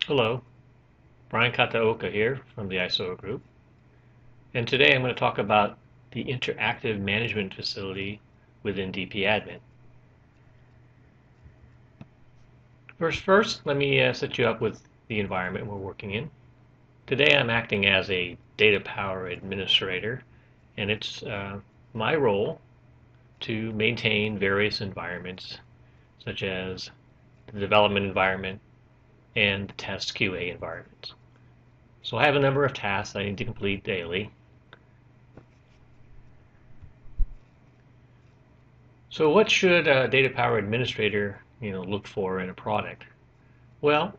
Hello, Brian Kataoka here from the ISO group, and today I'm going to talk about the interactive management facility within DPAdmin. First, let me set you up with the environment we're working in. Today I'm acting as a DataPower administrator, and it's my role to maintain various environments such as the development environment and the test QA environment. So I have a number of tasks I need to complete daily. So what should a DataPower administrator, look for in a product? Well,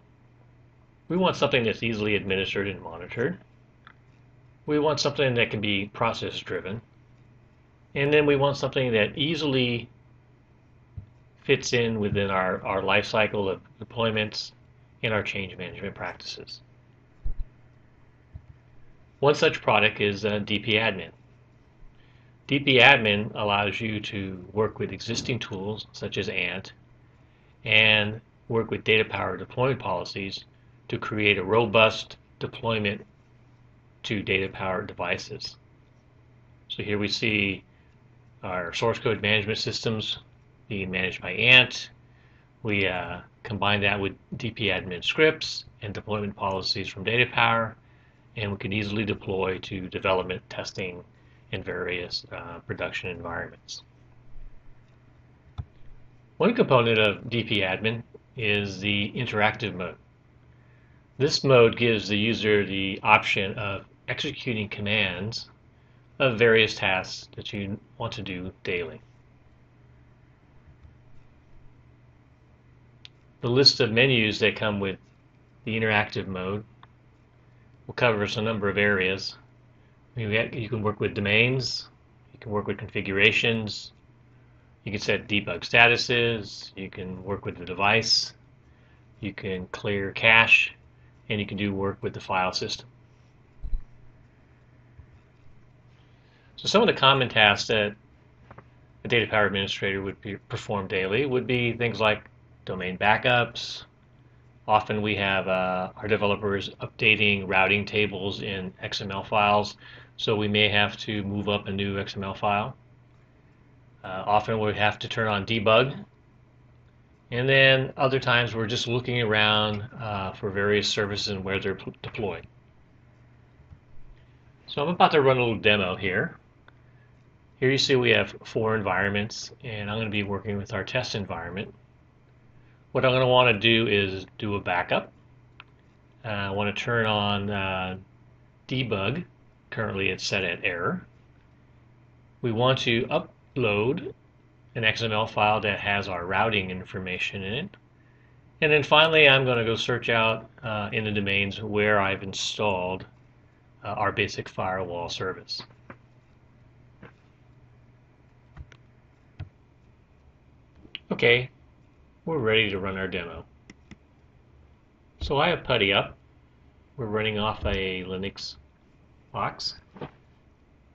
we want something that's easily administered and monitored. We want something that can be process driven. And then we want something that easily fits in within our life cycle of deployments and our change management practices. One such product is DPAdmin. DPAdmin allows you to work with existing tools such as Ant and work with DataPower deployment policies to create a robust deployment to DataPower devices. So here we see our source code management systems being managed by Ant. We combine that with DPAdmin scripts and deployment policies from DataPower, and we can easily deploy to development, testing, and various production environments. One component of DPAdmin is the interactive mode. This mode gives the user the option of executing commands of various tasks that you want to do daily. The list of menus that come with the interactive mode will cover a number of areas. You can work with domains, you can work with configurations, you can set debug statuses, you can work with the device, you can clear cache, and you can do work with the file system. So some of the common tasks that a DataPower administrator would perform daily would be things like domain backups. Often we have our developers updating routing tables in XML files, so we may have to move up a new XML file. Often we have to turn on debug, and then other times we're just looking around for various services and where they're deployed. So I'm about to run a little demo here. Here you see we have 4 environments, and I'm going to be working with our test environment. What I'm going to want to do is do a backup. I want to turn on debug. Currently it's set at error. We want to upload an XML file that has our routing information in it. And then finally I'm going to go search out in the domains where I've installed our basic firewall service. Okay, we're ready to run our demo. So I have PuTTY up. We're running off a Linux box.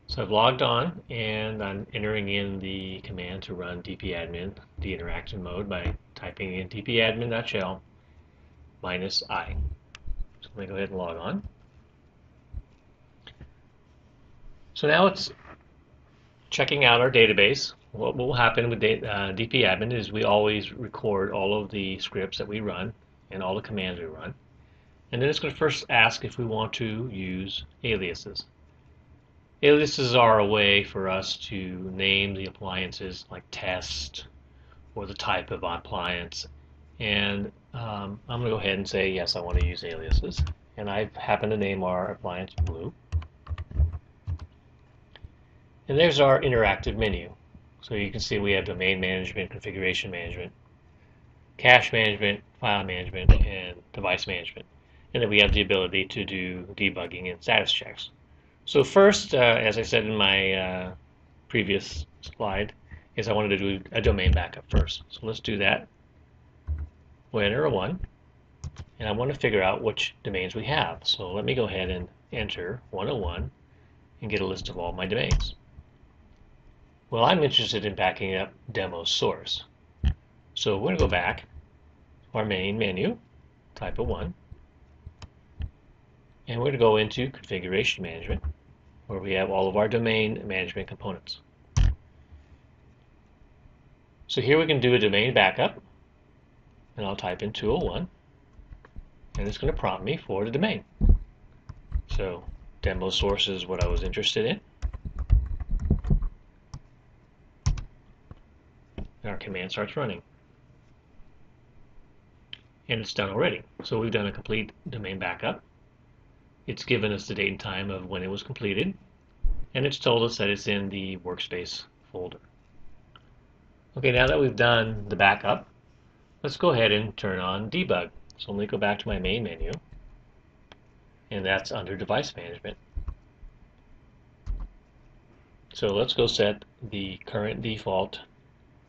So I've logged on and I'm entering in the command to run DPAdmin, the interactive mode, by typing in dpadmin.shell -i. So let me go ahead and log on. So now it's checking out our database. What will happen with DPAdmin is we always record all of the scripts that we run and all the commands we run. And then it's going to first ask if we want to use aliases. Aliases are a way for us to name the appliances like test or the type of appliance. And I'm going to go ahead and say yes, I want to use aliases. And I happen to name our appliance blue. And there's our interactive menu. So you can see we have domain management, configuration management, cache management, file management, and device management. And then we have the ability to do debugging and status checks. So first, as I said in my previous slide, is I wanted to do a domain backup first. So let's do that. We'll enter a 1, and I want to figure out which domains we have. So let me go ahead and enter 101 and get a list of all my domains. Well, I'm interested in backing up demo source. So we're going to go back to our main menu, type a 1, And we're going to go into configuration management, where we have all of our domain management components. So here we can do a domain backup, and I'll type in 201, and it's going to prompt me for the domain. So demo source is what I was interested in. And our command starts running. And it's done already. So we've done a complete domain backup. It's given us the date and time of when it was completed, and it's told us that it's in the workspace folder. Okay, now that we've done the backup, let's go ahead and turn on debug. So let me go back to my main menu, and that's under device management. So let's go set the current default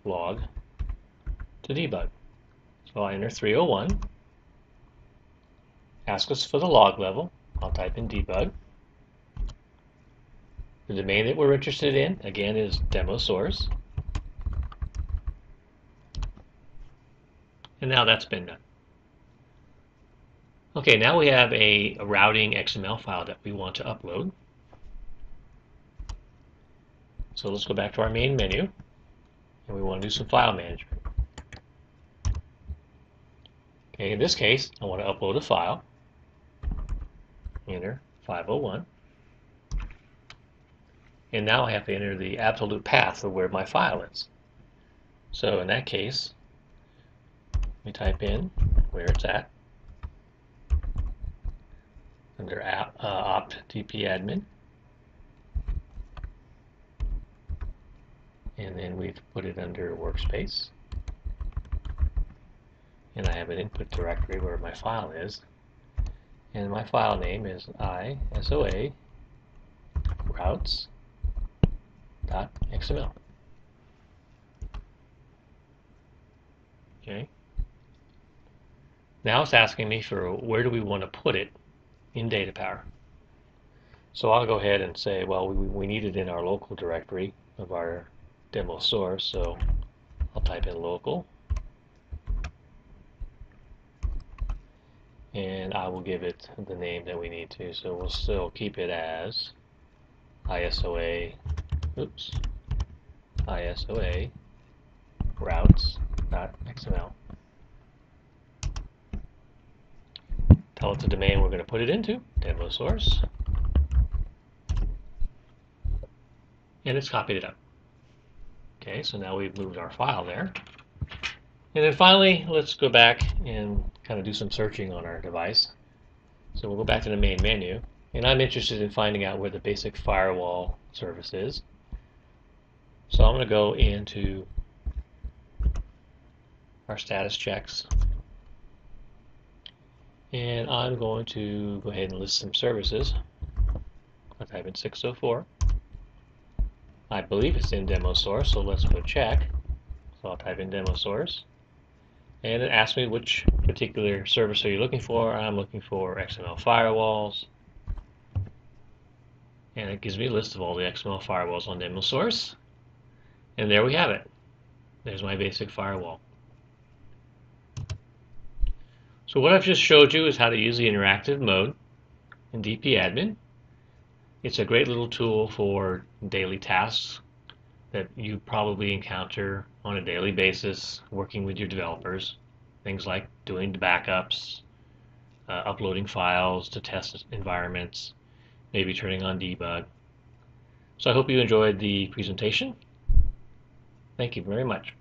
log to debug. So I'll enter 301, ask us for the log level. I'll type in debug. The domain that we're interested in, again, is demo source. And now that's been done. Okay, now we have a routing XML file that we want to upload. So let's go back to our main menu, and we want to do some file management. Okay, in this case, I want to upload a file. Enter 501. And now I have to enter the absolute path of where my file is. So in that case, we type in where it's at under opt DPAdmin, and then we put it under workspace, and I have an input directory where my file is, and my file name is isoa routes.xml. Okay. Now it's asking me for where do we want to put it in DataPower. So I'll go ahead and say, well, we need it in our local directory of our demo source, so I'll type in local, and I will give it the name that we need to. So we'll still keep it as isoa routes.xml. Tell it the domain we're going to put it into, demo source, and it's copied it up. Okay, so now we've moved our file there. And then finally, let's go back and kind of do some searching on our device. So we'll go back to the main menu, and I'm interested in finding out where the basic firewall service is. So I'm going to go into our status checks, and I'm going to go ahead and list some services. I'll type in 604. I believe it's in demo source, so let's go check. So I'll type in demo source, and it asks me which particular service are you looking for. I'm looking for XML firewalls, and it gives me a list of all the XML firewalls on demo source, and there we have it. There's my basic firewall. So what I've just showed you is how to use the interactive mode in DPAdmin. It's a great little tool for daily tasks that you probably encounter on a daily basis working with your developers. Things like doing the backups, uploading files to test environments, maybe turning on debug. So I hope you enjoyed the presentation. Thank you very much.